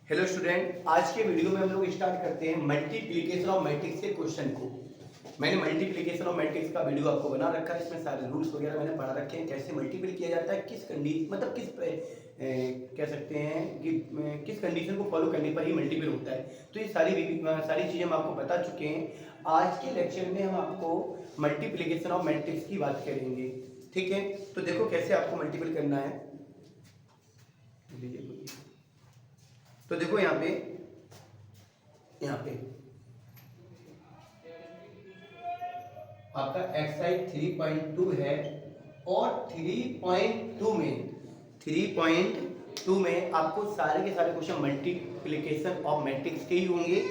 Hello student, आज के video में हम लोग स्टार्ट करते हैं मल्टीप्लिकेशन ऑफ मैट्रिक्स के क्वेश्चन को। मैंने मल्टीप्लिकेशन ऑफ मैट्रिक्स का वीडियो आपको बना रखा है, इसमें सारे रूल्स वगैरह मैंने पढ़ा रखे हैं, कैसे मल्टीपल किया जाता है, किस कंडीशन मतलब किस कह सकते हैं कि किस कंडीशन को फॉलो करने पर ही मल्टीपल होता है। तो ये सारी चीज़ें हम आपको बता चुके हैं। आज के लेक्चर में हम आपको मल्टीप्लिकेशन ऑफ मैट्रिक्स की बात करेंगे। ठीक है, तो देखो कैसे आपको मल्टीपल करना है। तो देखो यहाँ पे आपका एक्सरसाइज 3.2 है और 3.2 में आपको सारे के सारे क्वेश्चन मल्टीप्लिकेशन ऑफ मैट्रिक्स के ही होंगे।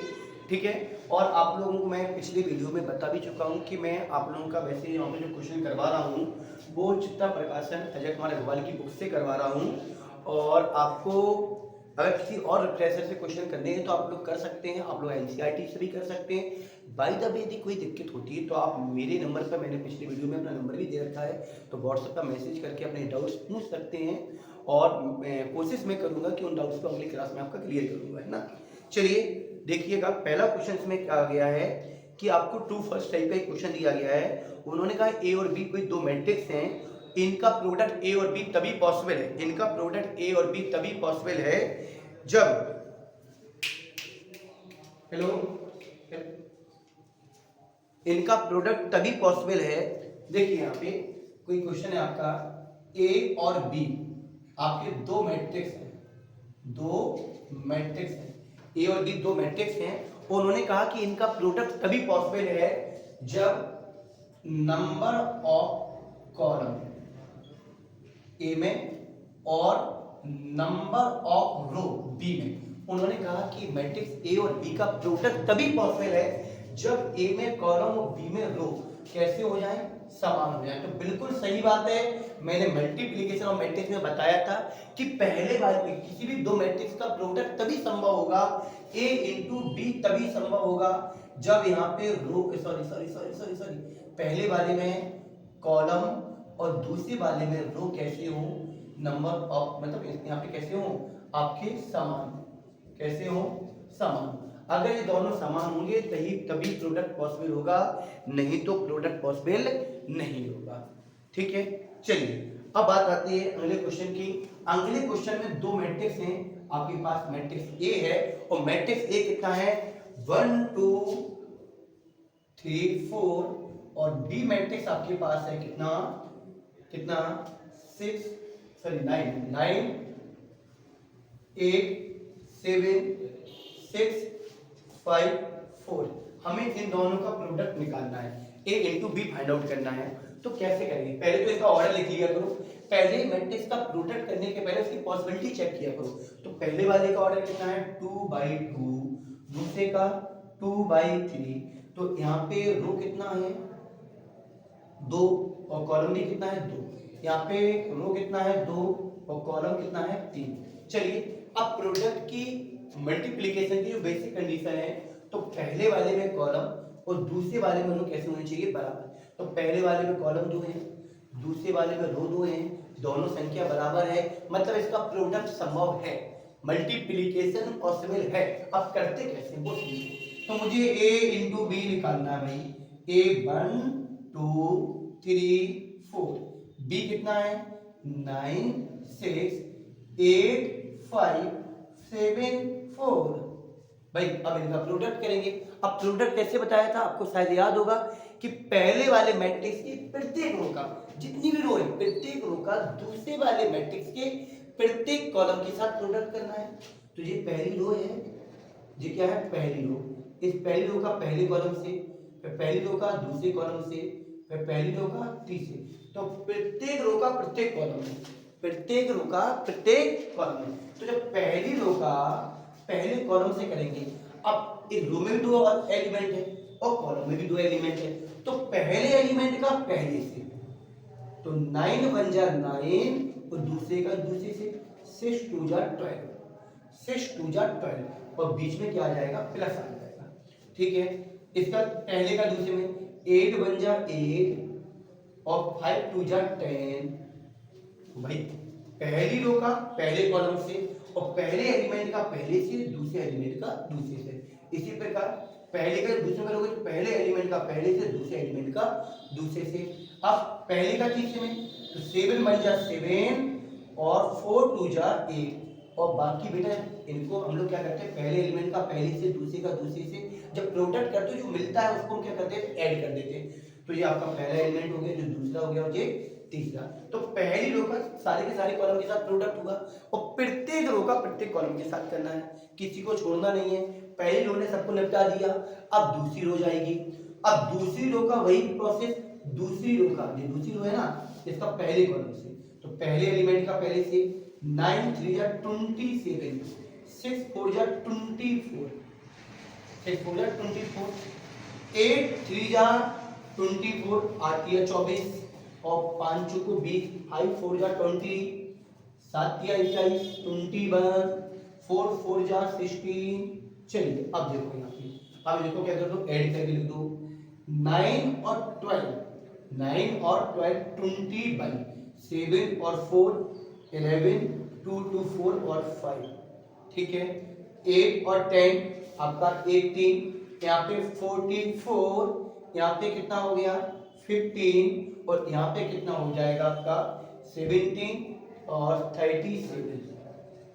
ठीक है, और आप लोगों को मैं पिछले वीडियो में बता भी चुका हूँ कि मैं आप लोगों का वैसे यहाँ पे जो क्वेश्चन करवा रहा हूँ वो चित्ता प्रकाशन अजय कुमार अग्रवाल की बुक से करवा रहा हूँ। और आपको अगर किसी और रिफ्रेशर से क्वेश्चन करने हैं तो आप लोग कर सकते हैं, आप लोग एनसीईआरटी से भी कर सकते हैं। बाय द वे यदि कोई दिक्कत होती है तो आप मेरे नंबर पर, मैंने पिछले वीडियो में अपना नंबर भी दे रखा है, तो व्हाट्सएप पर मैसेज करके अपने डाउट्स पूछ सकते हैं और मैं कोशिश में करूंगा कि उन डाउट्स को अगली क्लास में आपका क्लियर करूंगा, है ना। चलिए देखिएगा, पहला क्वेश्चन इसमें आ गया है कि आपको ट्रू फर्स्ट टाइप का एक क्वेश्चन दिया गया है। उन्होंने कहा ए और बी कोई दो मैट्रिक्स हैं, इनका प्रोडक्ट ए और बी तभी पॉसिबल है, इनका प्रोडक्ट ए और बी तभी पॉसिबल है जब, हेलो, इनका प्रोडक्ट तभी पॉसिबल है। देखिए यहाँ पे कोई क्वेश्चन है आपका, ए और बी आपके दो मैट्रिक्स हैं, ए और बी दो मैट्रिक्स हैं। उन्होंने कहा कि इनका प्रोडक्ट तभी पॉसिबल है जब नंबर ऑफ कॉलम ए में और नंबर ऑफ रो बी में। उन्होंने कहा कि मैट्रिक्स ए और बी का प्रोडक्ट तभी पॉसिबल है जब ए में कॉलम और बी में रो कैसे हो जाए, समान हो जाए। तो बिल्कुल सही बात है, मैंने मल्टीप्लिकेशन ऑफ मैट्रिक्स में बताया था कि पहले बार में किसी भी दो मैट्रिक्स का प्रोडक्ट तभी संभव होगा, ए इंटू बी तभी संभव होगा जब यहाँ पे रो सॉरी पहले वाले में कॉलम और दूसरे वाले में रो कैसे हो, नंबर ऑफ मतलब यहाँ पे कैसे हो आपके समान, कैसे हो समान। अगर ये दोनों समान होंगे तभी प्रोडक्ट पॉसिबल होगा, नहीं तो प्रोडक्ट पॉसिबल नहीं होगा। ठीक है, चलिए अब बात आती है अगले क्वेश्चन की। अगले क्वेश्चन में दो मैट्रिक्स हैं, आपके पास मैट्रिक्स ए है और मैट्रिक्स ए कितना है 1 2 3 4 और बी मैट्रिक्स आपके पास है कितना 9 8 7 6 5 4। हमें इन दोनों का प्रोडक्ट निकालना है, ए इंटू बी फाइंड आउट करना है। तो कैसे करेंगे, पहले तो इसका ऑर्डर लिख लिया करो, पहले मैट्रिक्स का प्रोडक्ट करने के पहले उसकी पॉसिबिलिटी चेक किया करो। तो पहले वाले का ऑर्डर कितना है 2/2, दूसरे का 2/3। तो यहाँ पे रो कितना है 2 और कॉलम भी कितना है 2, यहाँ पे रो कितना है 2 और कॉलम कितना है 3। चलिए अब प्रोडक्ट की मल्टीप्लिकेशन की जो बेसिक कंडीशन है, तो पहले वाले में कॉलम और दूसरे वाले में रो कैसे होने चाहिए बराबर। तो पहले वाले में कॉलम 2 है, दूसरे वाले में रो 2 है, दोनों संख्या बराबर है, मतलब इसका प्रोडक्ट संभव है, मल्टीप्लिकेशन पॉसिबल है। अब करते कैसे वो समझो। तो मुझे a इंटू बी निकालना है भाई, a 1 2 3 4, b कितना है 9 6 8 5 7 4। भाई अब इनका प्रोडक्ट करेंगे। अब प्रोडक्ट कैसे बताया था आपको शायद याद होगा कि पहले वाले मैट्रिक्स की प्रत्येक रो का, जितनी भी रो है प्रत्येक रो का दूसरे वाले मैट्रिक्स के प्रत्येक कॉलम के साथ प्रोडक्ट करना है। तो ये पहली रो है, ये क्या है पहली रो, इस पहली रो का पहले कॉलम से, फिर पहली रो का दूसरे कॉलम से, फिर पहली रो का तीसरे। तो प्रत्येक रो का प्रत्येक कॉलम में, प्रत्येक रो का प्रत्येक कॉलम में। तो जब पहली रो का पहले कॉलम से करेंगे, अब एक रो में भी दो एलिमेंट है और कॉलम में भी दो एलिमेंट है, तो पहले एलिमेंट का पहले से, तो 9 1 जा 9 और दूसरे का दूसरे से, 6 2 जा 12, 6 2 जा 12 और बीच में क्या आ जाएगा प्लस आ जाएगा। ठीक है, इसका पहले का दूसरे में 8 1 जा 8 और 5 2 जा 10। भाई पहली रो का पहले कॉलम से और पहले एलिमेंट का पहले से, दूसरे एलिमेंट का दूसरे से। इसी प्रकार पहले का दूसरे करोगे तो पहले एलिमेंट का पहले से, दूसरे एलिमेंट का दूसरे से। अब पहले का तीसरे में तो 7 बन जा 7 और 4 2 जा 8, और बाकी बेटा इनको हम लोग क्या करते हैं, पहले एलिमेंट का पहले से, दूसरे का दूसरे से, जब प्रोडक्ट करते हो जो मिलता है उसको हम क्या करते हैं, ऐड कर देते हैं। तो ये आपका पहला एलिमेंट हो गया, जो दूसरा हो गया, और ये तीसरा। तो पहली रो का सारे के सारे कॉलम के साथ प्रोडक्ट होगा, और प्रत्येक रो का प्रत्येक कॉलम के साथ करना है, किसी को छोड़ना नहीं है। पहली रो ने सबको निपटा दिया, अब दूसरी रो जाएगी। अब दूसरी रो का वही प्रोसेस, दूसरी रो का, ये दूसरी रो है ना, इसका पहले कॉलम से, तो पहले एलिमेंट का पहले से 9 3 जा 27, 6 4 जा 24, 6 4 जा 24, 8 3 जा 24 आती है 24, और 5 चौको 20, 5 4 जा 20, 7 या 21 21, 4 4 जा 16। चलिए अब देखो यहाँ पे, अब देखो क्या कर दो, ऐड करके लिख दो 9 और 12, 9 और 12 21, 7 और 4 11, 2 2 4 और 5, ठीक है। 8 और 10 आपका 18, यहाँ पे 44, यहाँ पे कितना हो गया 15, और यहाँ पे कितना हो जाएगा आपका 17 और 37।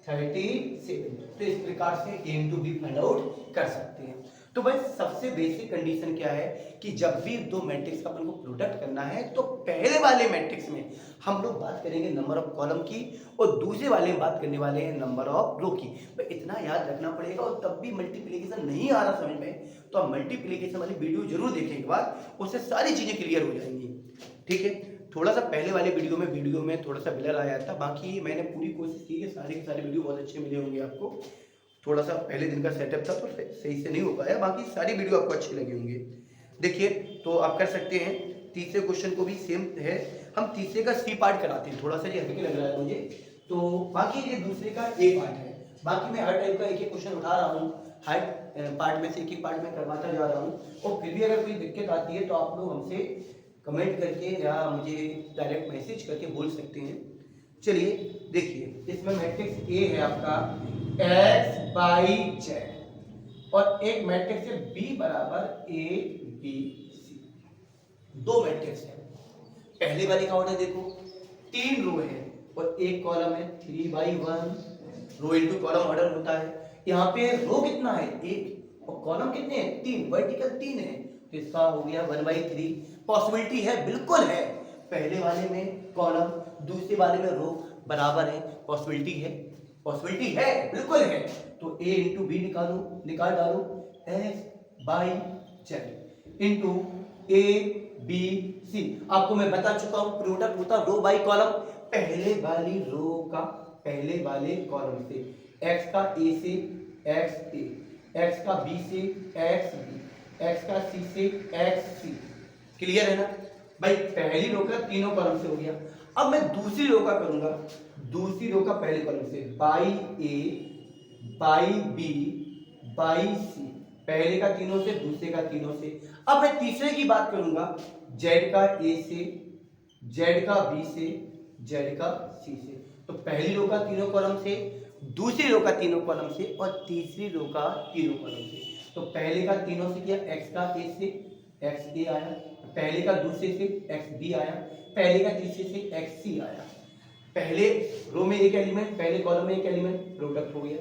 तो इस प्रकार से a into b find out कर सकते हैं। तो भाई सबसे बेसिक कंडीशन क्या है कि जब भी दो मैट्रिक्स का अपन को प्रोडक्ट करना है तो पहले वाले मैट्रिक्स में हम लोग बात करेंगे नंबर ऑफ कॉलम की, और दूसरे वाले में बात करने वाले हैं नंबर ऑफ रो की। तो इतना याद रखना पड़ेगा, और तब भी मल्टीप्लिकेशन नहीं आ रहा समझ में तो आप मल्टीप्लिकेशन वाली वीडियो जरूर देखें एक बार, उससे सारी चीजें क्लियर हो जाएंगी, ठीक है। थोड़ा सा पहले वाले वीडियो में थोड़ा सा ब्लर आया था, बाकी मैंने पूरी कोशिश की है, सारे के सारे वीडियो बहुत अच्छे मिले होंगे आपको। थोड़ा सा पहले दिन का सेटअप था तो सही से नहीं हो पाया, बाकी सारी वीडियो आपको अच्छी लगी होंगी। देखिए तो आप कर सकते हैं, तीसरे क्वेश्चन को भी सेम है, हम तीसरे का सी पार्ट कराते हैं, थोड़ा सा ये हल्के लग रहा है मुझे, तो बाकी ये दूसरे का ए पार्ट है। बाकी मैं हर टाइप का एक एक क्वेश्चन उठा रहा हूँ, हर पार्ट में से एक एक पार्ट में करवाता जा रहा हूँ, और फिर भी अगर कोई दिक्कत आती है तो आप लोग हमसे कमेंट करके या मुझे डायरेक्ट मैसेज करके बोल सकते हैं। चलिए देखिए, इसमें मैट्रिक्स ए है आपका x बाई जेड, और एक मैट्रिक्स है b बराबर a b c, दो मैट्रिक्स है। पहले वाले का ऑर्डर देखो, 3 रो है और एक कॉलम है, 3/1 रो इनटू कॉलम ऑर्डर होता है। यहाँ पे रो कितना है 1, और कॉलम कितने हैं 3, वर्टिकल 3 है, तो इसका हो गया 1/3। पॉसिबिलिटी है, बिल्कुल है, पहले वाले में कॉलम दूसरे वाले में रो बराबर है, पॉसिबिलिटी है, पॉसिबिलिटी है, बिल्कुल है। तो a इंटू बी निकाल डालो, x by Z into a b c। आपको मैं बता चुका हूं प्रोडक्ट होता रो बाई कॉलम, पहले वाली रो का पहले वाले कॉलम से, x का a से x a, x का b से x b, x का c से x c। क्लियर है ना भाई, पहली रो का तीनों कॉलम से हो गया। अब मैं दूसरी रो का करूंगा, दूसरी रो का पहले कॉलम से, by A by B by C, पहले का तीनों से, दूसरे का तीनों से। अब मैं तीसरे की बात करूंगा, जेड का ए से, जेड का बी से, जेड का सी से। तो पहली रो का तीनों कॉलम से, दूसरी रो का तीनों कॉलम से, और तीसरी रो का तीनों कॉलम से। तो पहले का तीनों से किया, एक्स का ए से एक्स ए आया, पहले का दूसरे से एक्स बी आया, पहले का तीसरे से एक्स सी आया। पहले रो में एक एलिमेंट, पहले कॉलम में एक एलिमेंट, प्रोडक्ट हो गया।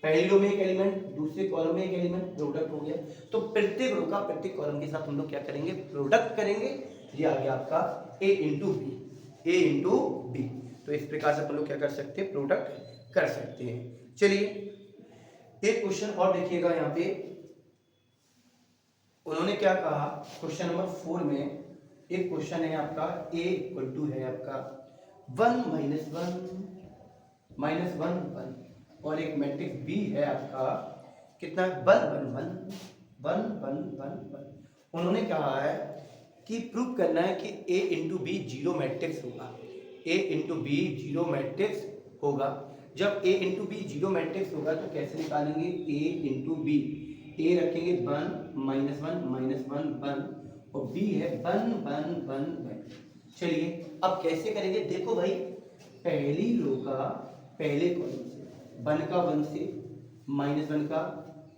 पहली रो में एक एलिमेंट, दूसरे कॉलम में एक एलिमेंट, प्रोडक्ट हो गया। तो प्रत्येक रो का प्रत्येक कॉलम के साथ हम लोग क्या करेंगे, प्रोडक्ट करेंगे। ये आ गया आपका a into B, A into B. तो इस प्रकार से हम लोग क्या कर सकते हैं, प्रोडक्ट कर सकते हैं। चलिए एक क्वेश्चन और देखिएगा, यहाँ पे उन्होंने क्या कहा, क्वेश्चन नंबर 4 में एक क्वेश्चन है आपका, a इक्वल टू है आपका 1 -1 -1 और एक मैट्रिक्स b है आपका कितना 1 1 1 1 1 1 1। उन्होंने कहा है कि प्रूव करना है कि a into B zero matrix होगा, a into B zero matrix होगा। जब a into B zero matrix होगा तो कैसे निकालेंगे, a इंटू बी, a रखेंगे 1 -1 -1 1 और b है 1 1 1 1। चलिए अब कैसे करेंगे, देखो भाई पहली रो का पहले कॉलम से, वन का वन से माइनस वन का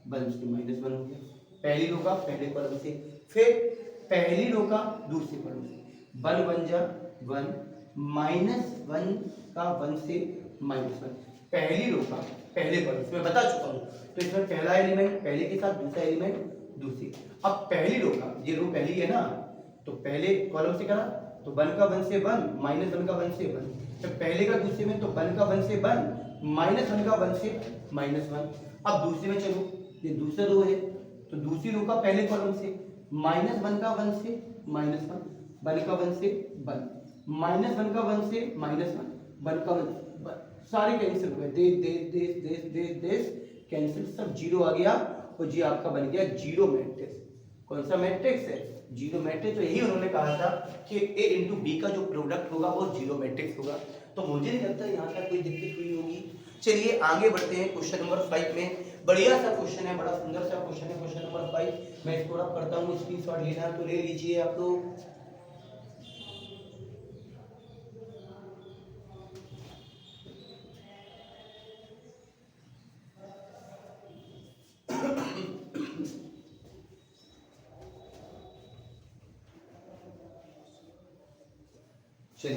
वन से माइनस वन हो गया, पहली रो का पहले कॉलम से, फिर पहली रो का दूसरे कॉलम से, वन वन जा वन, माइनस वन का वन से माइनस वन, पहली रो का पहले कॉलम से, मैं बता चुका हूँ। तो इसमें पहला एलिमेंट पहले के साथ, दूसरा एलिमेंट दूसरी। अब पहली रो का, ये रो पहली है ना, तो पहले कॉलम से करा तो वन का वन से वन, माइनस वन का वन से वन, तो पहले का दूसरे में तो वन का वन से वन, माइनस वन का वन से माइनस वन। अब दूसरे में चलो, ये दूसरा रो है तो दूसरी रो का पहले कॉलम से माइनस वन का वन से माइनस वन, वन का वन से वन, माइनस वन का वन से माइनस वन, वन का वन, सारे कैंसिल हो गए, देश कैंसिल, सब जीरो आ गया और जी आपका बन गया जीरो मैट्रिक्स। कौन सा मैट्रिक्स है? Zero matrix. तो यही उन्होंने कहा था कि ए इंटू बी का जो प्रोडक्ट होगा वो जीरो मैट्रिक्स होगा। तो मुझे नहीं लगता यहाँ तक कोई दिक्कत हुई होगी। चलिए आगे बढ़ते हैं क्वेश्चन नंबर 5 में। बढ़िया सा क्वेश्चन है, बड़ा सुंदर सा क्वेश्चन है, क्वेश्चन नंबर 5। मैं इसको रब करता हूँ, स्क्रीनशॉट लेना है तो ले लीजिए आप लोग। चलिए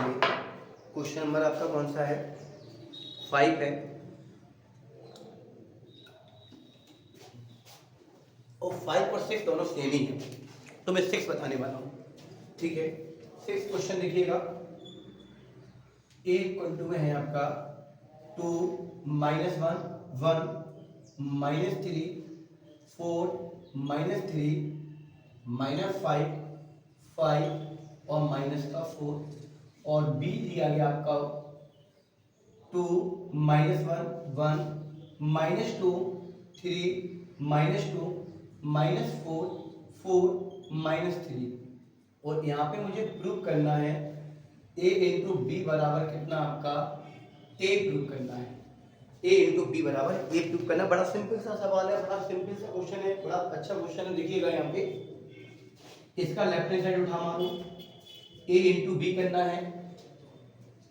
क्वेश्चन नंबर आपका कौन सा है? 5 है। और 5 और 6 दोनों सेम ही है, तो मैं 6 बताने वाला हूँ। ठीक है, 6 क्वेश्चन देखिएगा। ए इक्वल टू में है आपका 2 minus one one, minus 3 4, minus 3 minus 5 5 और माइनस का 4। और बी दिया गया आपका 2 minus one one, minus 2 3, minus 2 minus 4 4 minus 3। और यहाँ पे मुझे प्रूव करना है a इंटू बी बराबर कितना आपका a प्रूव करना है। a इंटू बी बराबर a प्रूव करना। बड़ा सिंपल सा सवाल है, बड़ा सिंपल सा क्वेश्चन है, बड़ा अच्छा क्वेश्चन है। देखिएगा यहाँ पे इसका लेफ्ट हैंड साइड उठा मारो, a इंटू बी करना है।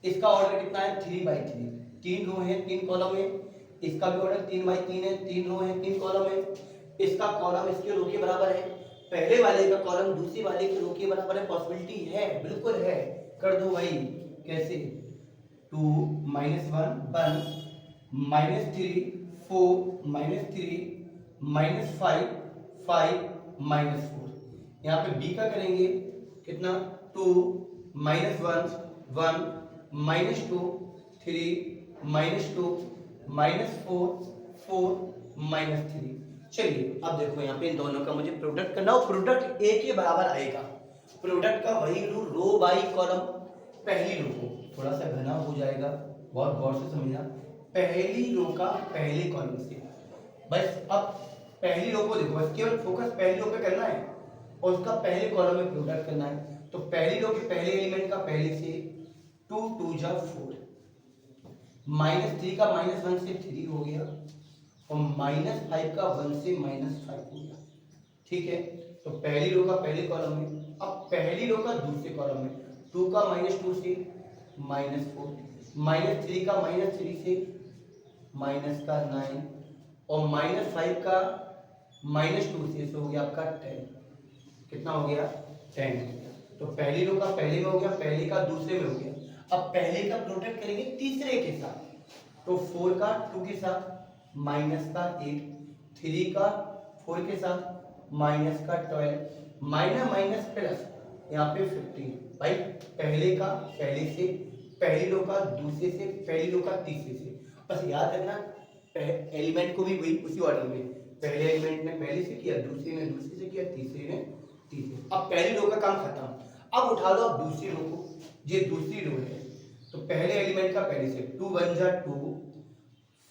इसका ऑर्डर कितना है? 3/3, 3 रो है 3 कॉलम है। इसका भी ऑर्डर 3/3 है, 3 रो है 3 कॉलम है। इसका कॉलम इसके रो के बराबर है, पहले वाले का कॉलम दूसरी वाले के रो के बराबर है। पॉसिबिलिटी है, बिल्कुल है, कर दो भाई। कैसे? 2 minus 1 1, minus 3 4, minus 3 minus 5 5 minus 4। यहाँ पे बी का करेंगे कितना? 2 minus 1 1, minus 2 3 minus 2 minus 4 4 minus 3। चलिए अब देखो यहाँ पे इन दोनों का मुझे प्रोडक्ट करना हो। प्रोडक्ट ए के बराबर आएगा। प्रोडक्ट का वही रो बाई कॉलम। पहली रो को थोड़ा सा घना हो जाएगा, बहुत गौर से समझना। पहली रो का पहले कॉलम से, बस अब पहली रो को देखो, बस केवल फोकस पहली रो पे करना है और उसका पहले कॉलम में प्रोडक्ट करना है। तो पहली रो के पहले एलिमेंट का पहले से 2 2 जा 4, माइनस 3 का माइनस 1 से 3 हो गया और माइनस 5 का 1 से माइनस 5 हो गया। ठीक है, तो पहली रो का पहले कॉलम में, अब पहली रो का दूसरे कॉलम में 2 का माइनस 2 से माइनस 4, माइनस 3 का माइनस 3 से माइनस का 9 और माइनस 5 का माइनस 2 से हो गया आपका 10। कितना हो गया? 10 हो गया। तो पहली रो का पहले में हो गया, पहले का दूसरे में हो गया। अब पहले का प्रोडक्ट करेंगे तीसरे के साथ, तो 4 का 2 के साथ माइनस का 8, 3 का 4 के साथ माइनस का 12, माइनस माइनस प्लस यहाँ पे 15। भाई पहले का पहले से, पहली रो का दूसरे से, पहली रो का तीसरे से। बस याद रखना एलिमेंट को भी वही उसी ऑर्डर में, पहले एलिमेंट ने पहले से किया, दूसरे ने दूसरे से किया, तीसरे ने तीसरे। अब पहली रो का काम खत्म। अब उठा लो अब दूसरी रो को, ये दूसरी रो है तो पहले एलिमेंट का पहले से 2 बन जा 2,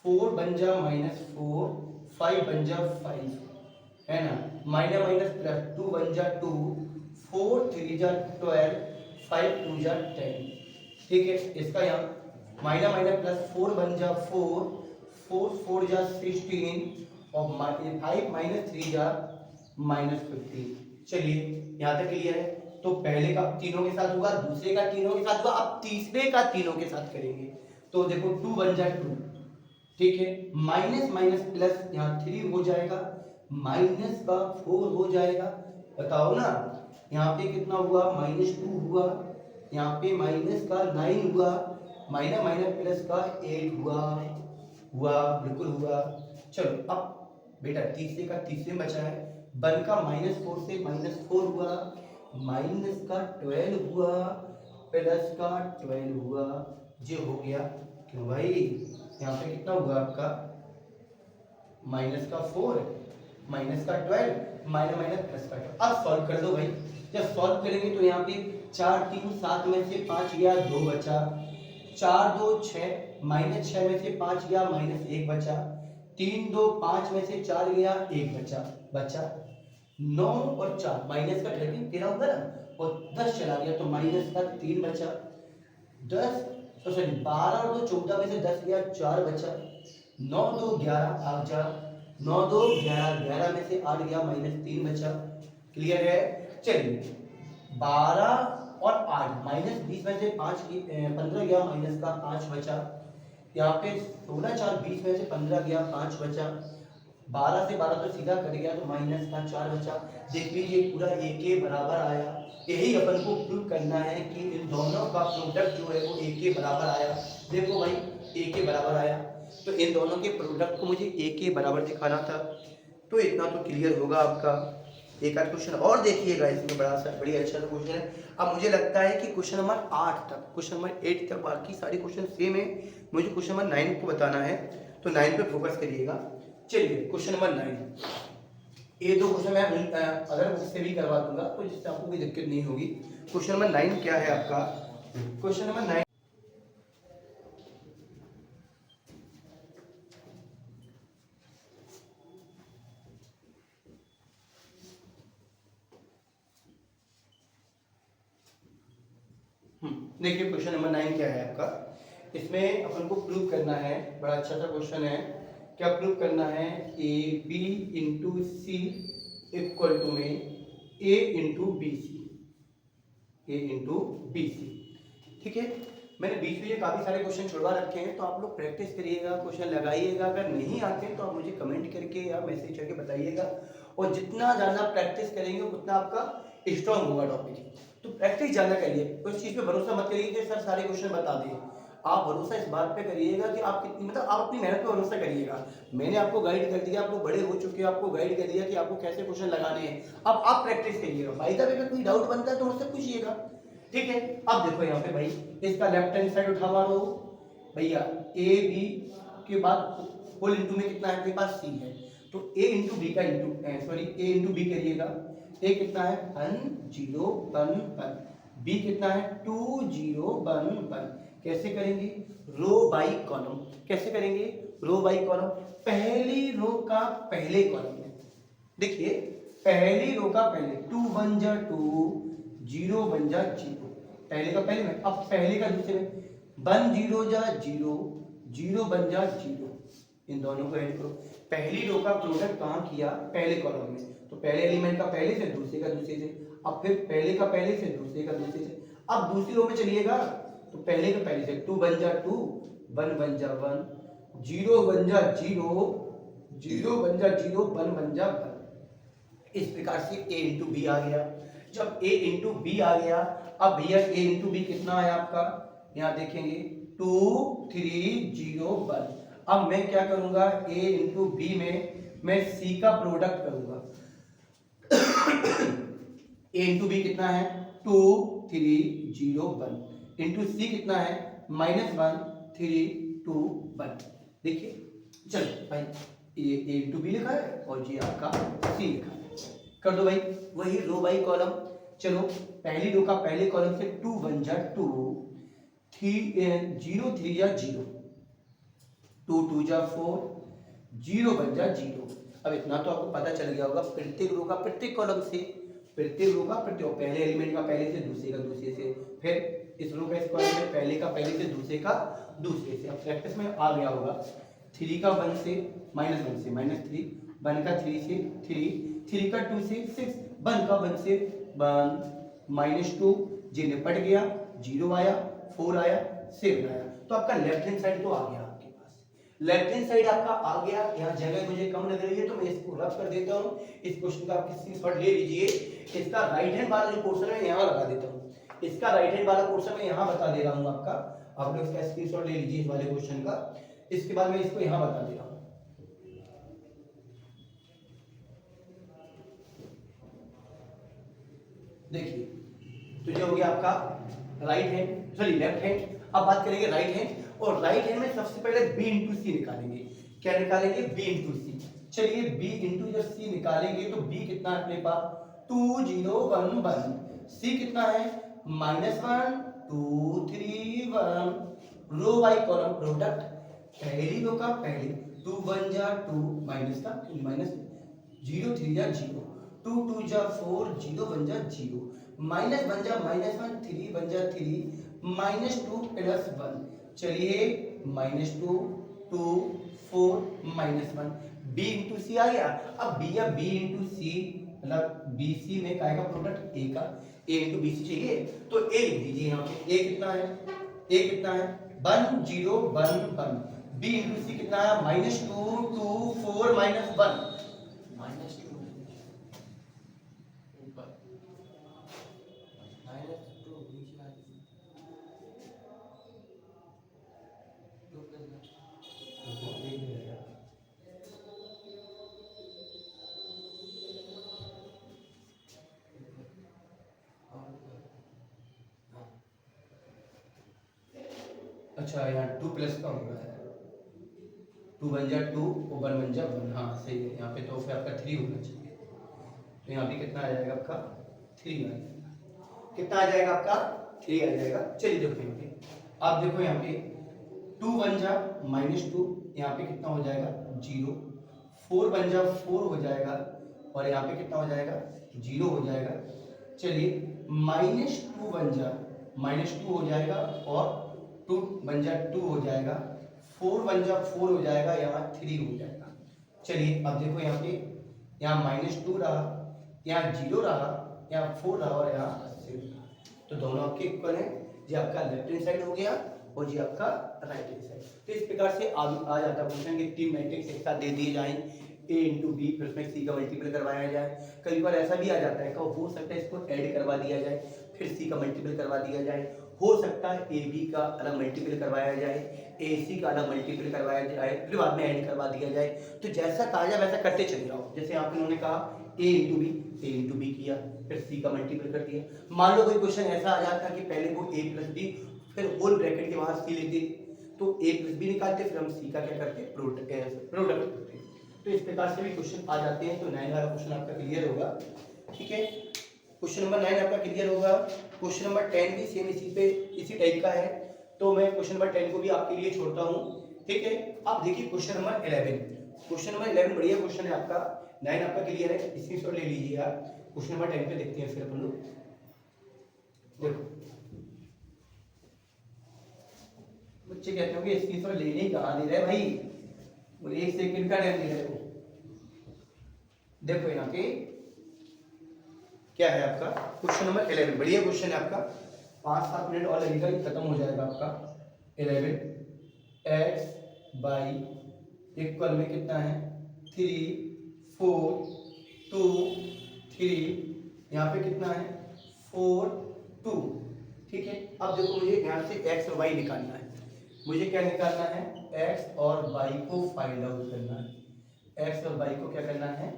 4 बन जा माइनस 4, 5 बन जा 5, है ना, माइनस माइनस प्लस 2 बन जा 2, 4 3 जा 12, 5 2 जा 10। ठीक है, इसका यहाँ माइनस माइनस प्लस 4 बन जा 4, 4 4 जा 16 और 5 माइनस 3 जा माइनस 15। चलिए यहाँ तक क्लियर है। तो पहले का तीनों के साथ हुआ, दूसरे का तीनों के साथ हुआ, अब तीसरे का तीनों के साथ करेंगे। तो देखो 2 बन जा 2, ठीक है, माइनस माइनस प्लस यहाँ 3 हो जाएगा, माइनस का 4 हो जाएगा। बताओ ना, यहाँ पे कितना हुआ, -2 हुआ, यहाँ पे माइनस का 9 हुआ, माइनस माइनस प्लस का 8 हुआ बिल्कुल हुआ। चलो अब बेटा तीसरे का तीसरे में बचा है, 1 का -4 से -4 हुआ, माइनस का 12 हुआ, प्लस का 12 हुआ, ये हो गया। क्यों भाई, यहाँ पे कितना हुआ आपका, -4 -12 माइनस माइनस प्लस का 12। अब सॉल्व कर दो भाई। जब सॉल्व करेंगे तो यहाँ पे 4 3 7 में से 5 गया, 2 बचा, 4 2 6 -6 में से 5 गया, -1 बचा, 3 2 5 में से 4 गया, 1 बचा 9 और 4 माइनस का 13 13 होगा ना, और 10 चला गया तो माइनस का 3 बचा, 10 तो सॉरी 12 और 2 14 में से 10 गया, 4 बचा, 9 2 11 8 जा, 9 2 11 11 में से 8 गया, -3 बचा। क्लियर है। चलिए 12 और 8 -20 में से 15 गया, माइनस का 5 बचा। यहाँ पे 16 4 20 में से 15 गया, 5 बचा। 12 से 12 तो सीधा कट गया तो माइनस का 4 बचा। देख लीजिए पूरा ए के बराबर आया। यही अपन को प्रूव करना है कि इन दोनों का प्रोडक्ट जो है वो ए के बराबर आया। देखो भाई ए के बराबर आया, तो इन दोनों के प्रोडक्ट को मुझे ए के बराबर दिखाना था। तो इतना तो क्लियर होगा आपका। एक आध क्वेश्चन और देखिएगा, इसमें बड़ी अच्छा सा क्वेश्चन है। अब मुझे लगता है कि क्वेश्चन नंबर 8 तक, क्वेश्चन नंबर 8 तक बाकी सारे क्वेश्चन सेम है। मुझे क्वेश्चन नंबर 9 को बताना है, तो 9 पे फोकस करिएगा। चलिए क्वेश्चन नंबर 9, ये दो क्वेश्चन मैं अगर उससे भी करवा दूंगा तो जिससे आपको कोई दिक्कत नहीं होगी। क्वेश्चन नंबर 9 क्या है आपका, क्वेश्चन नंबर 9 देखिए क्वेश्चन नंबर 9 क्या है आपका। इसमें अपन को प्रूव करना है, बड़ा अच्छा सा क्वेश्चन है। क्या प्रूव करना है, A B into C equal to में A into B C, A into B C. ठीक है, मैंने बीच में ये काफ़ी सारे क्वेश्चन छुड़वा रखे हैं, तो आप लोग प्रैक्टिस करिएगा, क्वेश्चन लगाइएगा। अगर नहीं आते तो आप मुझे कमेंट करके या मैसेज करके बताइएगा। और जितना ज़्यादा प्रैक्टिस करेंगे उतना आपका स्ट्रॉन्ग होगा टॉपिक। तो प्रैक्टिस ज़्यादा करिए, उस चीज़ पे भरोसा मत करिए कि सर सारे क्वेश्चन बता दिए। आप भरोसा इस बात पे करिएगा कि आप कितनी मतलब आप अपनी मेहनत पे भरोसा करिएगा। मैंने आपको गाइड कर दिया, आपको बड़े हो चुके हैं, आपको गाइड कर दिया कि आपको कैसे क्वेश्चन लगाने हैं। अब आप प्रैक्टिस करिएगा। बाय द वे अगर कोई डाउट बनता है तो मुझसे पूछिएगा। ठीक है, अब देखो यहाँ पे भाई इसका लेफ्ट हैंड साइड उठा मारो भैया, ए बी के बाद होल इंटू में कितना है आपके पास, सी है, तो ए इंटू बी का इंटू सॉरी ए इंटू बी करिएगा। ए कितना है 1 0 1 1, बी कितना है 2 0 1 1। कैसे करेंगे, रो बाई कॉलम। कैसे करेंगे, रो बाई कॉलम। पहली रो का पहले कॉलम में देखिए, पहली रो का पहले 2 1 जा 2, 0 1 जा 0, पहले का पहले में। अब पहले का दूसरे में 1 0 जा 0, 0 1 जा 0, इन दोनों को ऐड करो। पहली रो का प्रोडक्ट कहाँ किया, पहले कॉलम में, तो पहले एलिमेंट का पहले से, दूसरे का दूसरे से। अब फिर पहले का पहले से, दूसरे का दूसरे से। अब दूसरी रो में चलिएगा तो पहले का पहले से 2 1 जा 2, 1 1 जा 1, 0 1 जा 0, 0 1 जा 0, 1 1 जा 1। इस प्रकार से a इंटू बी आ गया। जब a इंटू बी आ गया, अब भैया a इंटू बी कितना आया आपका, यहाँ देखेंगे 2 3 0 1। अब मैं क्या करूंगा, a इंटू बी में मैं c का प्रोडक्ट करूंगा। a इंटू बी कितना है 2 3 0 1, इंटू सी कितना है -1 3 2 1। देखिए चलो भाई, ये a इंटू बी लिखा है और ये आपका c लिखा है। कर दो भाई, वही रो बाई कॉलम। चलो पहली रो का पहले कॉलम से 2 1 जा 2, 0 3 जा 0, 2 2 जा 4, 0 1 जा 0। अब इतना तो आपको पता चल गया होगा, प्रत्येक रो का प्रत्येक कॉलम से, प्रत्येक रो का प्रत्येक पहले एलिमेंट का पहले से, दूसरे का दूसरे से, फिर इस रो का इस कॉलम में पहले का पहले से, दूसरे का दूसरे से। अब प्रैक्टिस में आ गया होगा। 3 का 1 से, -1 से -3, 1 का 3 से 3, 3 का 2 से 6, 1 का 1 से 1, -2, जे निपट गया, 0 आया, 4 आया, 7 आया। तो आपका लेफ्ट हैंड साइड तो आ गया आपके पास। लेफ्ट हैंड साइड आपका आ गया, यहाँ जगह मुझे कम लग रही है तो मैं इसको रफ कर देता हूँ। इस क्वेश्चन का आप स्क्रीनशॉट ले लीजिए। इसका राइट हैंड वाला जो पोर्शन है यहाँ लगा देता हूँ, इसका राइट हैंड वाला पोर्शन मैं यहाँ बता दे रहा हूँ आपका, आप लोग इसका स्क्रीनशॉट ले लीजिए इस वाले क्वेश्चन का। इसके बाद मैं इसको यहाँ बता दे रहा हूँ। देखिए तो ये हो गया आपका right hand, sorry left hand. अब बात करेंगे राइट हैंड, और राइट हैंड में सबसे पहले b इंटू सी निकालेंगे। क्या निकालेंगे? b इंटू सी। चलिए b इंटू जब c निकालेंगे तो b कितना है अपने पास? 2011। c कितना है? -1 2 3 1। रो बाई कॉलम प्रोडक्ट, पहली रो का पहले 2 1 जा 2 माइनस का माइनस 0 3 जा 0 2 2 जा 4 0 1 जा 0 माइनस 1 जा -1 3 1 जा 3 -2 प्लस 1। चलिए -2 2 4 -1 b इंटू सी आ गया। अब b या b इंटू सी मतलब bc में काय का प्रोडक्ट a का, a इंटू bc चाहिए तो a लिख दीजिए यहाँ पे। a कितना है? a कितना है? 1 0 1 1। b इंटू सी कितना है? -2 2 4 -1 अच्छा यहाँ 2 प्लस का होगा, 2 1 जा 2 और 1 1 जा 1। हाँ सही है, यहाँ पे तो फिर आपका 3 होना चाहिए, तो यहाँ पे कितना आ जाएगा आपका? 3 आ जाएगा। कितना आ जाएगा आपका? 3 आ जाएगा। चलिए देखो यहाँ पे, आप देखो यहाँ पे 2 1 जा -2, यहाँ पे कितना हो जाएगा? 0। 4 1 जा 4 हो जाएगा, और यहाँ पे कितना हो जाएगा? 0 हो जाएगा। चलिए -2 1 जा -2 हो जाएगा, और 2 1 जा 2 हो जाएगा, 4 1 जा 4 हो जाएगा, यहाँ 3 हो जाएगा। चलिए अब देखो यहाँ पे, यहाँ -2 रहा, यहाँ 0 रहा, यहाँ 4 रहा, और यहाँ 0 रहा, तो दोनों आपके इक्वल हैं। ये आपका लेफ्ट हैंड साइड हो गया, और ये आपका राइट हैंड साइड। तो इस प्रकार से आ जाता क्वेश्चन कि 3 मैट्रिक्स एक साथ दे दिए जाएं, a इंटू बी, फिर उसमें c का मल्टीपल करवाया जाए। कई बार ऐसा भी आ जाता है कि हो सकता है इसको ऐड करवा दिया जाए, फिर c का मल्टीपल करवा दिया जाए। हो सकता है ए बी का अलग मल्टीपल करवाया जाए, ए सी का अलग मल्टीपल करवाया जाए, फिर बाद में ऐड करवा दिया जाए। तो जैसा ताजा वैसा करते चले जाओ। जैसे यहाँ पे उन्होंने कहा ए इंटू बी किया, फिर सी का मल्टीपल कर दिया। मान लो कोई क्वेश्चन ऐसा आ जाता कि पहले वो a प्लस बी, फिर होल ब्रैकेट के बाहर c लिख दे, तो a प्लस बी निकालते, फिर हम c का क्या करते? प्रोडक्ट करते। तो इस प्रकार से भी क्वेश्चन आ जाते हैं। तो 9 वाला क्वेश्चन आपका क्लियर होगा, ठीक है। क्वेश्चन नंबर 9 आपका क्लियर होगा। क्वेश्चन नंबर 10 भी सेम इसी टाइप का है, तो मैं क्वेश्चन नंबर 10 को भी आपके लिए छोड़ता हूँ, ठीक है। अब देखिए क्वेश्चन नंबर 11। क्वेश्चन नंबर 11 बढ़िया क्वेश्चन है आपका। 9 आपका क्लियर है, स्क्रीनशॉट ले लीजिए आप। क्वेश्चन नंबर 10 पे देखते हैं फिर अपन लोग। देखो बच्चे कहते हो कि स्क्रीनशॉट लेने कहाँ दे रहे भाई, बोले 1 सेकंड का टाइम दे रहे हो। देखो यहाँ पे क्या है आपका क्वेश्चन नंबर 11, बढ़िया क्वेश्चन है आपका। 5-7 मिनट और लगेगा, खत्म हो जाएगा आपका। 11 x बाई इक्वल में कितना है? 3 4 2 3, यहाँ पे कितना है? 4 2, ठीक है। अब देखो मुझे यहाँ से x और y निकालना है। मुझे क्या निकालना है? x और y को फाइंड आउट करना है। x और y को क्या करना है?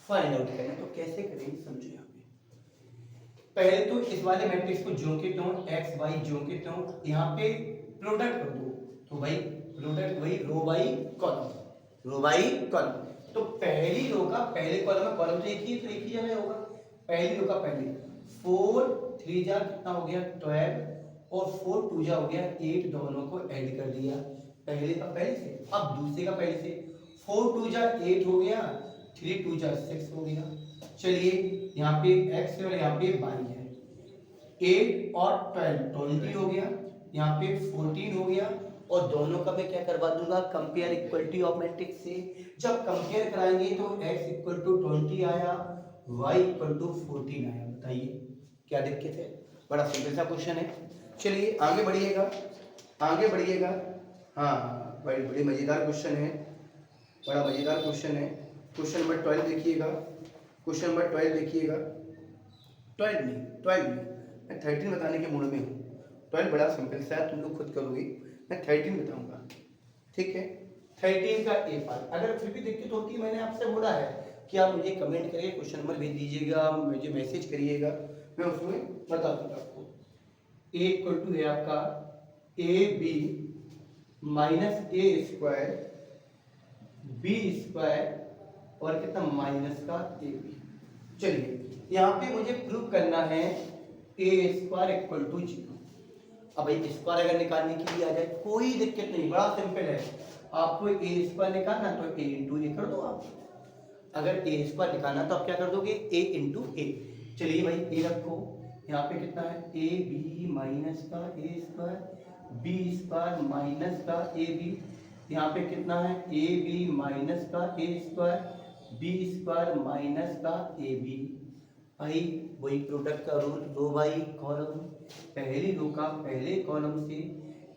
फाइंड आउट करना है। तो कैसे करेंगे समझो यहाँ पे। पहले तो इस वाले मैट्रिक्स को ज्यों के त्यों x y ज्यों के त्यों यहाँ पे प्रोडक्ट कर दो, तो भाई प्रोडक्ट वही रो बाई कॉलम। तो पहली रो का पहले कॉलम में, कॉलम तो एक ही, तो एक ही जगह होगा। पहली रो का पहले 4 3 जा कितना हो गया? 12, और 4 2 जा हो गया 8, दोनों को ऐड कर दिया पहले का पहले से। अब दूसरे का पहले से 4 2 जा 8 हो गया, 3 2 जा 6 हो गया। चलिए यहाँ पे x है और यहाँ पे y है। 8 और 12 20 हो गया, यहाँ पे 14 हो गया, और दोनों का मैं क्या करवा दूंगा? कंपेयर इक्वलिटी ऑफ मैट्रिक्स से। जब कंपेयर कराएंगे तो x इक्वल टू 20 आया, y इक्वल टू 14 आया। बताइए क्या दिक्कत है? बड़ा सिंपल सा क्वेश्चन है। चलिए आगे बढ़िएगा। हाँ बड़े बड़े मज़ेदार क्वेश्चन है, बड़ा मज़ेदार क्वेश्चन है। क्वेश्चन नंबर 12 देखिएगा, क्वेश्चन नंबर 12 देखिएगा। 12 नहीं, मैं 13 बताने के मूड में हूँ। 12 बड़ा सिंपल सा है, तुम लोग खुद करोगे, मैं 13 बताऊंगा, ठीक है। 13 का ए पार्ट, अगर फिर भी दिक्कत होती है, मैंने आपसे बोला है कि आप मुझे कमेंट करिए, क्वेश्चन नंबर भेज दीजिएगा, मुझे मैसेज करिएगा, मैं उसमें बता दूंगा आपको। ए इक्वल टू है आपका A B minus A square B square और कितना माइनस का ए बी। चलिए यहाँ पे मुझे प्रूव करना है ए स्क्वायर इक्वल टू 0। अब भाई स्क्वायर अगर निकालने के लिए आ जाए कोई दिक्कत नहीं, बड़ा सिंपल है। आपको ए स्क्वायर निकालना तो ए इंटू ए कर दो आप। अगर ए स्क्वायर निकालना तो आप क्या कर दोगे, ए इंटू ए। चलिए भाई ए रखो, यहाँ पे कितना है ए बी माइनस का ए स्क्वायर बी स्क्वायर माइनस का ए बी, यहाँ पे कितना है ए बी माइनस का ए स्क्वायर बी स्क्वायर माइनस का ए बी। भाई वही प्रोडक्ट का रूल, रो बाई कॉलम, पहली रो का पहले कॉलम से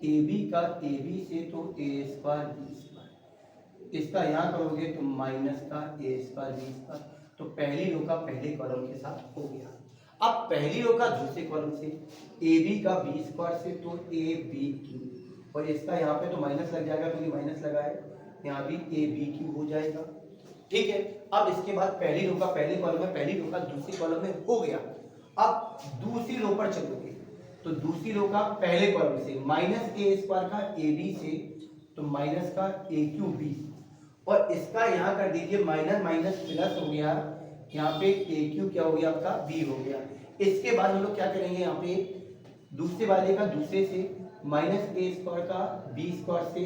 ए बी का ए बी से तो ए स्क्वायर बी स्क्वायर, इसका यहाँ करोगे तो माइनस का ए स्क्वायर बी स्क्वायर, तो पहली रो का पहले कॉलम के साथ हो गया। अब पहली रो का दूसरे कॉलम से ए बी का बी स्क्वायर से तो ए बी क्यू, और इसका यहाँ पे तो माइनस लग जाएगा क्योंकि माइनस लगा है, यहाँ भी ए बी क्यू हो जाएगा, ठीक है। अब इसके बाद पहली रो का पहले कॉलम में, पहली रो का दूसरी कॉलम में हो गया। अब दूसरी रो पर चलोगे तो दूसरी रो का पहले कॉलम से माइनस ए स्क्वायर का ए बी से तो माइनस का ए क्यू बी, और इसका यहाँ कर दीजिए माइनस माइनस प्लस हो गया, यहाँ पे ए क्यू क्या हो गया आपका बी हो गया। इसके बाद हम लोग क्या करेंगे, यहाँ पे दूसरे वाले का दूसरे से माइनस ए स्क्वायर का बी स्क्वायर से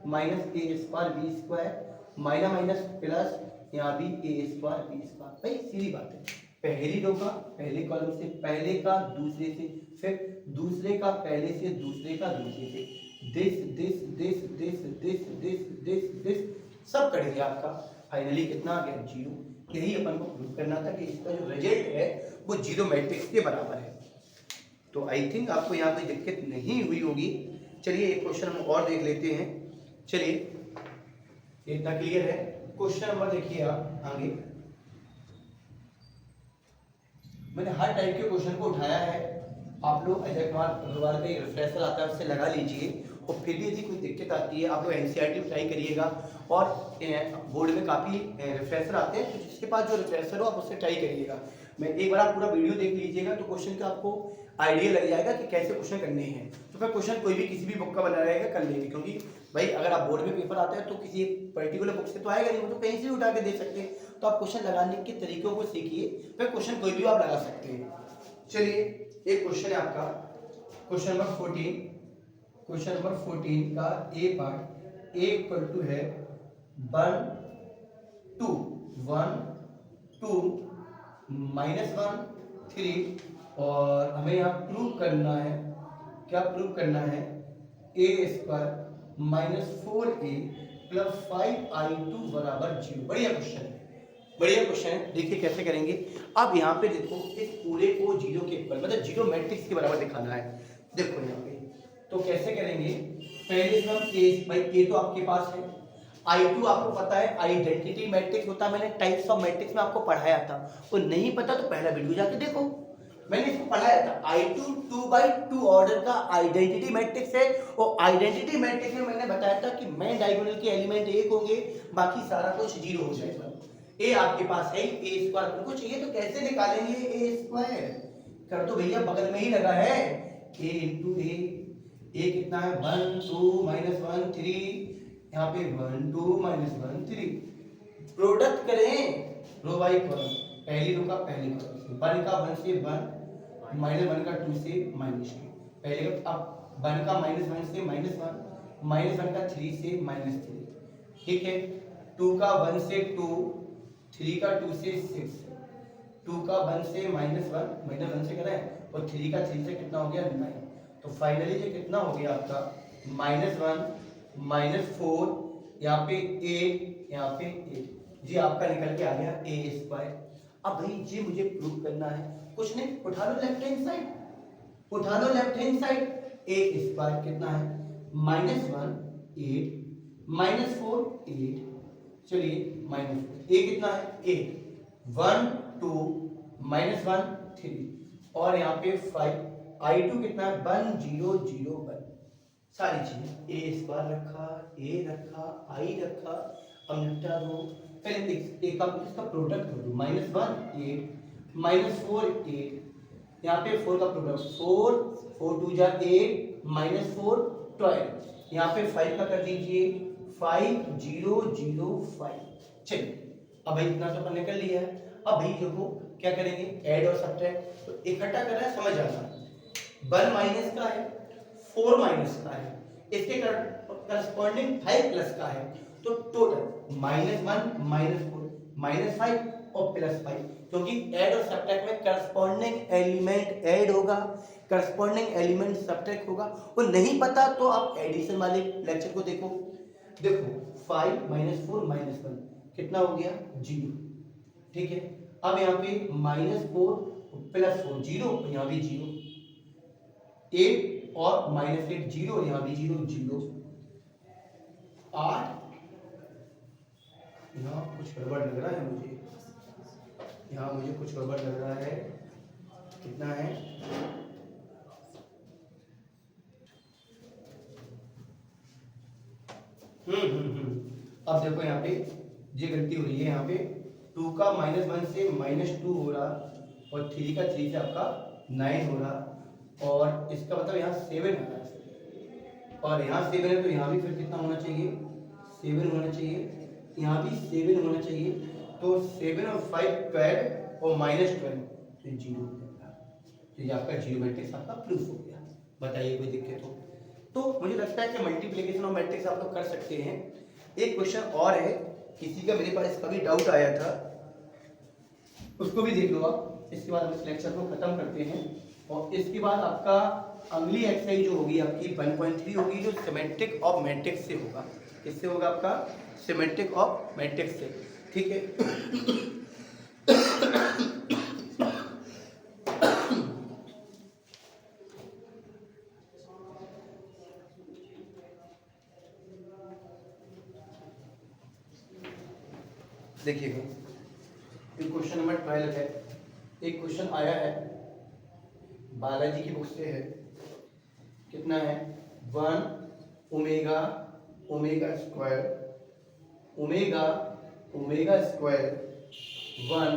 minus A square B square minus minus plus यहाँ भी ए स्क्वायर बी स्क्वायर। भाई सीधी बात है, पहली रो का पहले कॉलम से पहले का दूसरे से, फिर दूसरे का पहले से दूसरे का दूसरे से, this this this this this this this this सब करेंगे, आपका फाइनली कितना आ गया 0। यही अपन को प्रूव करना था कि इसका जो रिजल्ट है वो 0 मैट्रिक्स के बराबर है। तो आई थिंक आपको यहाँ कोई दिक्कत नहीं हुई होगी। चलिए एक क्वेश्चन हम और देख लेते हैं। चलिए इतना क्लियर है। क्वेश्चन नंबर देखिए आप आगे, मैंने हर टाइप के क्वेश्चन को उठाया है, आप लोग अजय कुमार अग्रवाल का एक रिफ्रेशर आता है उससे लगा लीजिए, और फिर भी यदि कोई दिक्कत आती है आप लोग एनसीईआरटी ट्राई करिएगा, और बोर्ड में काफ़ी रिफ्रेशर आते हैं, तो जिसके पास जो रिफ्रेशर हो आप उससे ट्राई करिएगा। मैं एक बार आप पूरा वीडियो देख लीजिएगा तो क्वेश्चन का आपको आइडिया लग जाएगा कि कैसे क्वेश्चन करने हैं। तो फिर क्वेश्चन कोई भी किसी भी बुक का बना रहेगा कर लेंगे, क्योंकि भाई अगर आप बोर्ड में पेपर आता है तो किसी पर्टिकुलर बुक से तो आएगा नहीं, वो तो कहीं से भी उठा के दे सकते हैं। तो आप क्वेश्चन लगाने के तरीकों को सीखिए, फिर क्वेश्चन कोई भी आप लगा सकते हैं। चलिए एक क्वेश्चन है आपका क्वेश्चन नंबर 14, क्वेश्चन नंबर 14 का ए पार्ट, ए इक्वल टू है 1 2 माइनस 1 3, और हमें यहाँ प्रूव करना है, क्या प्रूव करना है, ए square minus 4a plus 5i2 बराबर 0। बढ़िया क्वेश्चन है, बढ़िया क्वेश्चन है। देखिए कैसे करेंगे। अब यहाँ पे देखो इस पूरे को 0 के इक्वल मतलब 0 मैट्रिक्स के बराबर दिखाना है। देखो यहाँ पे तो कैसे करेंगे, पहले हम ए, भाई ए तो आपके पास है, I2 आपको पता है आइडेंटिटी मैट्रिक्स होता है, मैंने टाइप्स ऑफ मैट्रिक्स में आपको पढ़ाया था, वो नहीं पता तो पहला वीडियो जाके देखो, मैंने इसको पढ़ाया था। I2 2x2 ऑर्डर का आइडेंटिटी मैट्रिक्स है, और आइडेंटिटी मैट्रिक्स में मैंने बताया था कि मेन डायगोनल के एलिमेंट 1 होंगे, बाकी सारा कुछ 0 हो जाएगा। ए आपके पास है, ए स्क्वायर आपको चाहिए तो कैसे निकालेंगे, ए स्क्वायर कर दो भैया, बगल में ही लगा है, ए इंटू ए कितना है 1 2 माइनस 1 3, यहाँ पे 1 2 माइनस 1 3, प्रोडक्ट करें रो बाई कॉलम, पहली रो का पहले कॉलम से 1 का 1 से 1 माइनस 1 का 2 से माइनस 2, पहले का अब 1 का माइनस 1 से माइनस 1 माइनस 1 का 3 से माइनस 3, ठीक है। 2 का 1 से 2, 3 का 2 से 6, 2 का 1 से माइनस 1 से करें, और 3 का 3 से कितना हो गया 9, तो फाइनली ये कितना हो गया आपका -1 -4, यहाँ पे 8, यहाँ पे 8, जी आपका निकल के आ गया ए स्क्वायर। अब भाई जी मुझे प्रूव करना है, कुछ नहीं, उठा लो लेफ्ट हैंड साइड, उठा लो लेफ्ट हैंड साइड, ए स्क्वायर कितना है -1 8 -4 8, चलिए -4, ए कितना है 8, 1 2 -1 3, और यहाँ पे 5, I2 कितना है 1 0 0 1, सारी चीजें ए स्क्वायर रखा, ए रखा, आई रखा। अब निपटा दो, पहले एक आप इसका प्रोडक्ट कर दो, -1 8 -4 8, यहाँ पे 4 का प्रोडक्ट 4 4 2 जा 8 -4 12, यहाँ पे 5 का कर दीजिए 5 0 0 5। चलिए अब भाई इतना तो हमने कर लिया है। अब भाई देखो क्या करेंगे, ऐड और सब्ट्रैक्ट, तो इकट्ठा करना है, समझ आना। 1 माइनस का है, 4 माइनस का है, इसके करस्पॉन्डिंग 5 प्लस का है, तो टोटल -1 -4 -5 और +5, क्योंकि ऐड और सब्ट्रैक्ट में करस्पॉन्डिंग एलिमेंट ऐड होगा, करस्पॉन्डिंग एलिमेंट सब्ट्रैक्ट होगा। वो नहीं पता तो आप एडिशन वाले लेक्चर को देखो। देखो 5 -4 -1 कितना हो गया 0, ठीक है। अब यहाँ पे -4 +4 0, यहाँ भी 0, 8 और -8 0, यहाँ भी 0 0, 8, यहाँ कुछ गड़बड़ लग रहा है मुझे, यहाँ मुझे कुछ गड़बड़ लग रहा है। कितना है अब देखो यहाँ पे ये गलती हो रही है, यहाँ पे 2 का -1 से -2 हो रहा, और 3 का 3 से आपका 9 हो रहा, और इसका मतलब यहाँ 7 आ रहा है, और यहाँ 7 है तो यहाँ भी फिर कितना होना चाहिए 7 होना चाहिए, यहाँ भी 7 होना चाहिए, तो 7 और 5 12 और -12 तो 0 हो जाएगा। तो ये आपका जीरो मैट्रिक्स आपका प्रूफ हो गया। बताइए कोई दिक्कत हो तो मुझे लगता है कि मल्टीप्लिकेशन ऑफ मैट्रिक्स आप लोग कर सकते हैं। एक क्वेश्चन और है, किसी का मेरे पास इसका भी डाउट आया था, उसको भी देख लो आप। इसके बाद हम इस लेक्चर को खत्म करते हैं, और इसके बाद आपका अगली एक्सरसाइज जो होगी आपकी 1.3 होगी, जो सिमेट्रिक ऑफ मैट्रिक्स से होगा। किससे होगा आपका सिमेट्रिक ऑफ मैट्रिक्स से, ठीक है। देखिएगा क्वेश्चन नंबर 12 है। एक क्वेश्चन आया है बालाजी की बुक से है, कितना है 1 omega omega square omega omega square 1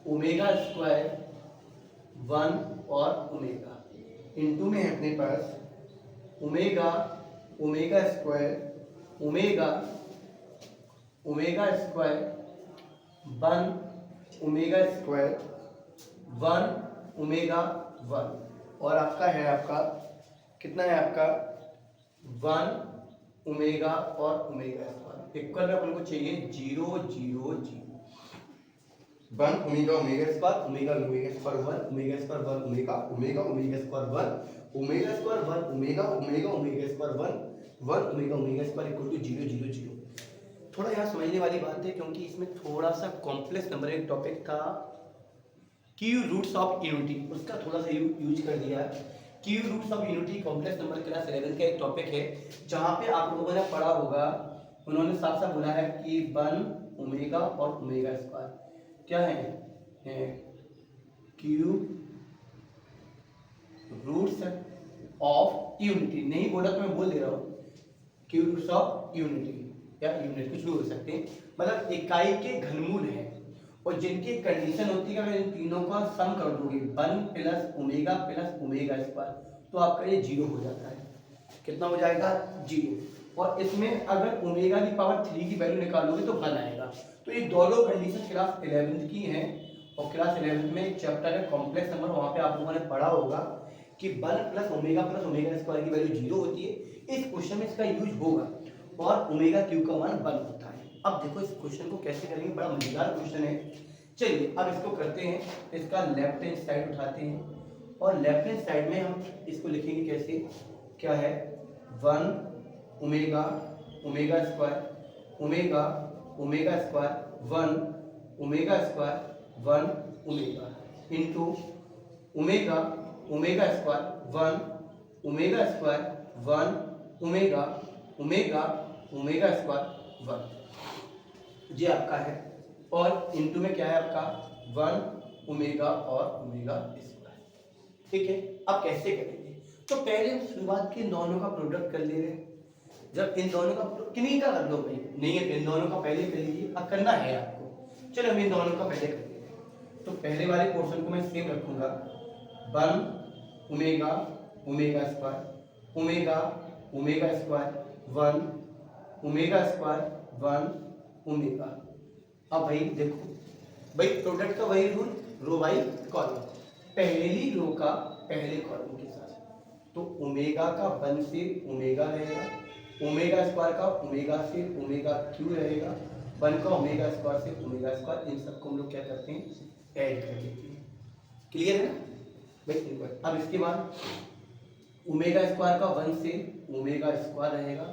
omega square 1 और ओमेगा इनटू में है अपने पास omega omega square omega omega square 1 omega square 1 omega 1, और आपका है आपका कितना है आपका 1 ओमेगा और ओमेगा स्क्वायर इक्वल में अपन को चाहिए 0 0 0। 1 omega omega square omega omega square 1 omega square 1 omega omega omega square 1 omega square 1 omega omega omega square 1 omega omega square equal to 0 0 0। थोड़ा यहाँ समझने वाली बात है, क्योंकि इसमें थोड़ा सा कॉम्प्लेक्स नंबर एक टॉपिक था क्यू रूट्स ऑफ यूनिटी, उसका थोड़ा सा यूज कर दिया। Cube roots of unity complex number class 11 का एक टॉपिक है, जहाँ पे आप लोगों ने पढ़ा होगा, उन्होंने साफ साफ बोला है कि 1 ओमेगा और ओमेगा स्क्वायर क्या है क्यू रूट्स ऑफ यूनिटी। नहीं बोला तो मैं बोल दे रहा हूँ, क्यू रूट्स ऑफ यूनिटी या यूनिट कुछ भी हो सकते हैं, मतलब इकाई के घनमूल है, और जिनकी कंडीशन होती है अगर इन तीनों का सम कर दोगे 1 प्लस ओमेगा स्क्वायर, तो आपका ये 0 हो जाता है। कितना हो जाएगा 0, और इसमें अगर ओमेगा की पावर 3 की वैल्यू निकालोगे तो 1 आएगा। तो ये दोनों कंडीशन क्लास 11 की हैं, और क्लास 11 में एक चैप्टर है कॉम्प्लेक्स नंबर, वहाँ पे आप लोगों ने पढ़ा होगा कि 1 प्लस ओमेगा स्क्वायर की वैल्यू 0 होती है। इस क्वेश्चन में इसका यूज होगा, और ओमेगा क्यू का मान 1 होता है। अब देखो इस क्वेश्चन को कैसे करेंगे, बड़ा मजेदार क्वेश्चन है। चलिए अब इसको करते हैं, इसका लेफ्ट हैंड साइड उठाते हैं, और लेफ्ट हैंड साइड में हम इसको लिखेंगे कैसे, क्या है 1 omega omega square omega omega square 1 omega square 1 omega into omega omega square 1 omega square 1 omega omega omega square 1 ये आपका है, और इनटू में क्या है आपका 1 ओमेगा और ओमेगा स्क्वायर। ठीक है, अब कैसे करेंगे? तो पहले हम शुरुआत के इन दोनों का प्रोडक्ट कर ले रहे हैं। जब इन दोनों का किन्हीं का कर लो भाई, नहीं है इन दोनों का पहले कर लीजिए, अब करना है आपको। चलो हम इन दोनों का पहले कर लेते हैं। तो पहले वाले पोर्शन को मैं सेम रखूंगा 1 omega omega square omega omega square 1 omega square 1 omega. अब भाई देखो भाई प्रोडक्ट का वही रूल, रो बाई कॉलम, पहली रो का पहले कॉलम के साथ। तो ओमेगा का 1 से ओमेगा रहेगा, ओमेगा स्क्वायर का ओमेगा से ओमेगा क्यू रहेगा, 1 का ओमेगा स्क्वायर से ओमेगा स्क्वायर। इन सबको हम लोग क्या करते हैं, ऐड कर देते हैं। क्लियर है ना भाई? अब इसके बाद ओमेगा स्क्वायर का 1 से ओमेगा स्क्वायर रहेगा,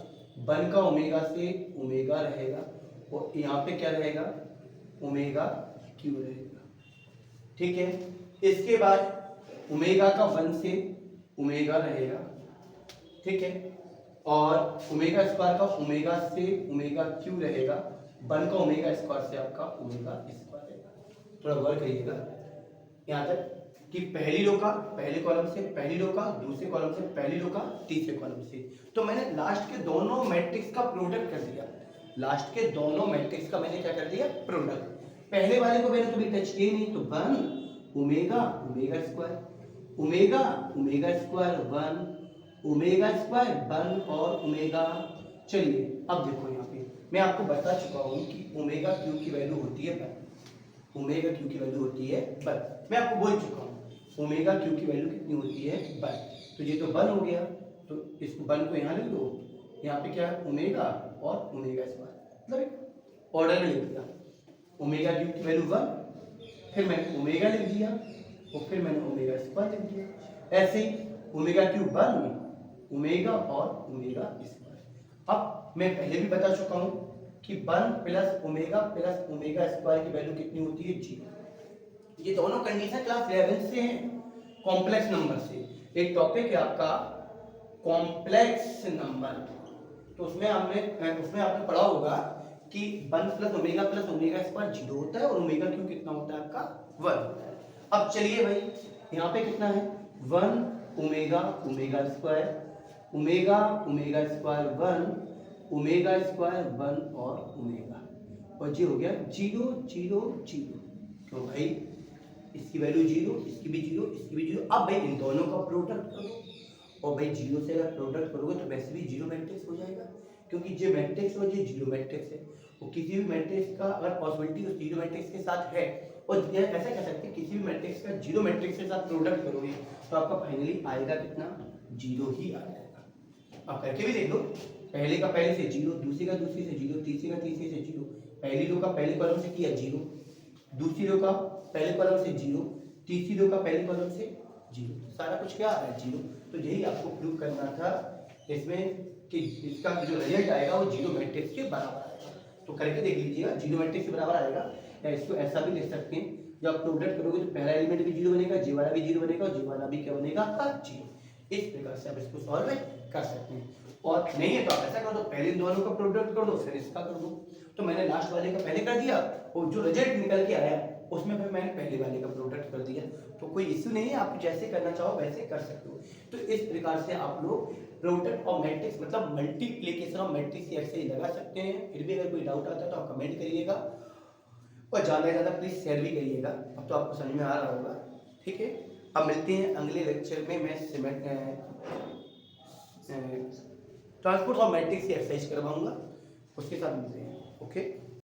1 का ओमेगा से ओमेगा रहेगा, और यहाँ पे क्या रहेगा, ओमेगा क्यू रहेगा। ठीक है, इसके बाद ओमेगा का 1 से ओमेगा रहेगा, ठीक है, और ओमेगा स्क्वायर का ओमेगा से ओमेगा क्यू रहेगा, 1 का ओमेगा स्क्वायर से आपका ओमेगा स्क्वायर रहेगा। थोड़ा गौर करिएगा यहाँ तक कि पहली रो का पहले कॉलम से, पहली रो का दूसरे कॉलम से, पहली रो का तीसरे कॉलम से। तो मैंने लास्ट के दोनों मैट्रिक्स का प्रोडक्ट कर दिया, लास्ट के दोनों मैट्रिक्स का मैंने क्या कर दिया, प्रोडक्ट। पहले वाले को मैंने कभी टच किया नहीं, तो 1 omega omega square omega omega square 1 omega square 1 और ओमेगा। चलिए अब देखो यहाँ पे मैं आपको बता चुका हूँ कि ओमेगा क्यू की वैल्यू होती है 1, ओमेगा क्यू की वैल्यू होती है 1। मैं आपको बोल चुका हूँ ओमेगा क्यू की वैल्यू कितनी होती है 1। तो ये तो 1 हो गया, तो इस 1 को यहाँ लिख दो, यहाँ पे क्या है ओमेगा और ओमेगा स्क्वायर, मतलब ऑर्डर में लिख दिया। ओमेगा क्यू की वैल्यू 1, फिर मैंने ओमेगा लिख दिया, और फिर मैंने ओमेगा स्क्वायर लिख दिया। ऐसे ही ओमेगा क्यू 1 ओमेगा और ओमेगा स्क्वायर। अब मैं पहले भी बता चुका हूँ कि 1 प्लस ओमेगा स्क्वायर की वैल्यू कितनी होती है 0। ये दोनों कंडीशन क्लास 11 से हैं, कॉम्प्लेक्स नंबर से। एक टॉपिक है आपका कॉम्प्लेक्स नंबर, तो उसमें आपने पढ़ा होगा कि 1 प्लस ओमेगा स्क्वायर 0 होता है, और ओमेगा क्यू कितना होता है आपका 1 होता है। अब चलिए भाई यहाँ पे कितना है 1 omega omega square omega omega square 1 omega square 1 और ओमेगा, और ये हो गया 0 0 0। क्यों भाई, इसकी वैल्यू 0, इसकी भी 0, इसकी भी 0। अब भाई इन दोनों का प्रोडक्ट करो, और भाई 0 से अगर प्रोडक्ट करोगे तो वैसे भी 0 मैट्रिक्स हो जाएगा, क्योंकि ये मैट्रिक्स और ये 0 मैट्रिक्स है। वो किसी भी मैट्रिक्स का अगर पॉसिबिलिटी उस 0 मैट्रिक्स के साथ है, और ऐसा कह सकते हैं किसी भी मैट्रिक्स का 0 मैट्रिक्स के साथ प्रोडक्ट करोगे तो आपका फाइनली आएगा कितना, 0 ही आ जाएगा। आप करके भी देख लो, पहले का पहले से 0, दूसरे का दूसरे से 0, तीसरे का तीसरे से 0, पहली रो का पहले कॉलम से किया 0, दूसरी रो का पहले कॉलम से 0, तीसरी रो का पहले कॉलम से 0, सारा कुछ क्या आ रहा है 0। तो यही आपको प्रूव करना था इसमें कि इसका जो रिजल्ट आएगा वो 0 मैट्रिक्स के बराबर आएगा। तो करके देख लीजिएगा 0 मैट्रिक्स के बराबर आएगा, या इसको ऐसा भी लिख सकते हैं, जब आप प्रोडक्ट करोगे तो पहला एलिमेंट भी 0 बनेगा, जी वाला भी 0 बनेगा, और जी वाला भी क्या बनेगा 0। इस प्रकार से आप इसको सॉल्व कर सकते हैं। और नहीं है तो आप ऐसा कर दो, पहले दोनों का प्रोडक्ट कर दो, फिर इसका कर दो। तो मैंने लास्ट वाले का पहले कर दिया, और जो रिजल्ट निकल के आया उसमें फिर मैंने पहले वाले का प्रोडक्ट कर दिया। तो कोई इश्यू नहीं है, आप जैसे करना चाहो वैसे कर सकते हो। तो इस प्रकार से आप लोग प्रोडक्ट और मैट्रिक्स मतलब मल्टीप्लिकेशन ऑफ मैट्रिक्स की एक्सरसाइज लगा सकते हैं। फिर भी अगर कोई डाउट आता है तो आप कमेंट करिएगा, और ज़्यादा से ज़्यादा प्लीज़ शेयर भी करिएगा। अब तो आपको समझ में आ रहा होगा, ठीक है। अब मिलते हैं अगले लेक्चर में, मैं ट्रांसपोर्ट ऑफ मैट्रिक्स की एक्सरसाइज करवाऊंगा, उसके साथ मिलते हैं। ओके।